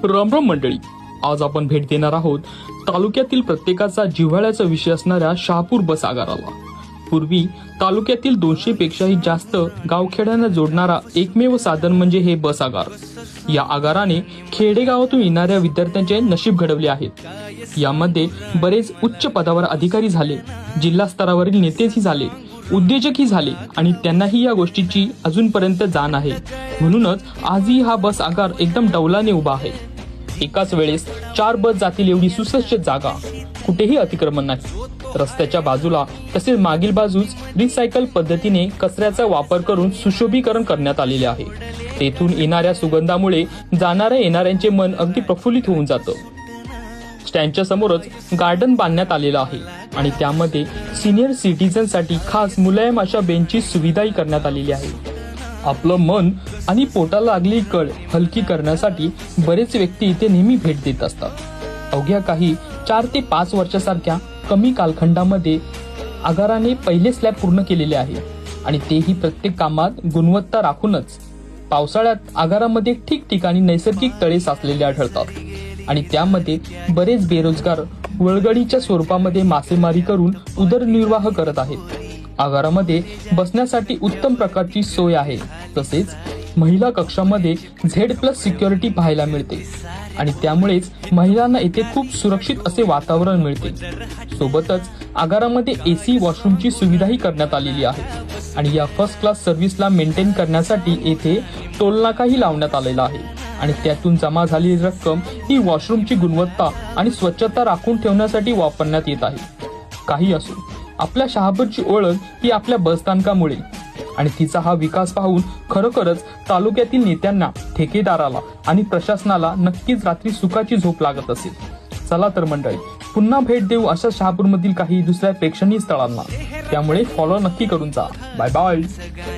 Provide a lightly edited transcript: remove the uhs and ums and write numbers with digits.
राम राम मंडळी, आज आपण भेट देणार आहोत तालुक्यातील प्रत्येकाचा जिव्हाळ्याचा विषय असणाऱ्या शहापूर बस आगाराला। पूर्वी तालुक्यातील 200 पेक्षाही जास्त गावखेड्यांना जोडणारा एकमेव साधन म्हणजे हे बस आगार। या आगाराने खेडेगावातून येणाऱ्या विद्यार्थ्यांचे नशीब घडवले आहेत। यामध्ये बरेच उच्च पदावर अधिकारी झाले, जिल्हा स्तरावरील नेतेही झाले, उद्योजकही झाले आणि त्यांनाही या गोष्टीची अजूनपर्यंत जाण आहे। म्हणूनच आजही हा बस आगार एकदम डौलाने उभा आहे। एकाच वेळेस 4 बस जातील एवढी सुसज्ज जागा, कुठेही अतिक्रमण नाही। रस्त्याच्या बाजूला तसेच मागील बाजूस रिसायकल पद्धतीने कचऱ्याचा वापर करून सुशोभीकरण करण्यात आलेले आहे। तेथून येणाऱ्या सुगंधामुळे जाणाऱ्या येणाऱ्यांचे मन अगदी प्रफुल्लित होऊन जातं। स्टँडच्या समोरच गार्डन बांधण्यात आलेलं आहे आणि त्यामध्ये सिनियर सिटीजनसाठी खास मुलायम अशा बेंचची सुविधाही करण्यात आलेली आहे। आपलं मन आणि पोटाला लागलेली कळ हलकी करण्यासाठी बरेच व्यक्ती इथे नेहमी भेट देत असतात। अवघ्या काही 4 ते 5 वर्षासारख्या कमी कालखंडामध्ये आगाराने पहिले स्लॅब पूर्ण केलेले आहे आणि तेही प्रत्येक कामात गुणवत्ता राखूनच। पावसाळ्यात आगारामध्ये ठिकठिकाणी नैसर्गिक तळे साचलेले आढळतात आणि त्यामध्ये बरेच बेरोजगार वळगडीच्या स्वरूपामध्ये मासेमारी करून उदरनिर्वाह करत आहेत। आगारामध्ये बसण्यासाठी उत्तम प्रकारची सोय आहे। तसेच महिला कक्षामध्ये Z+ सिक्युरिटी पाहायला मिळते आणि त्यामुळेच महिलांना येथे खूप सुरक्षित असे वातावरण मिळते। सोबतच आगारामध्ये AC वॉशरूमची सुविधाही करण्यात आलेली आहे आणि या फर्स्ट क्लास सर्व्हिसला मेंटेन करण्यासाठी येथे टोलनाकाही लावण्यात आलेला आहे आणि त्यातून जमा झालेली रक्कम ही वॉशरूमची गुणवत्ता आणि स्वच्छता राखून ठेवण्यासाठी वापरण्यात येत आहे। काही असो, आपल्या शहापूरची ओळख ही आपल्या बसस्थानकामुळे आणि तिचा हा विकास पाहून खरोखरच तालुक्यातील नेत्यांना, ठेकेदाराला आणि प्रशासनाला नक्कीच रात्री सुखाची झोप लागत असेल। चला तर मंडळी, पुन्हा भेट देऊ अशा शहापूरमधील काही दुसऱ्या प्रेक्षणीय स्थळांना। त्यामुळे फॉलो नक्की करून जा। Bye bye.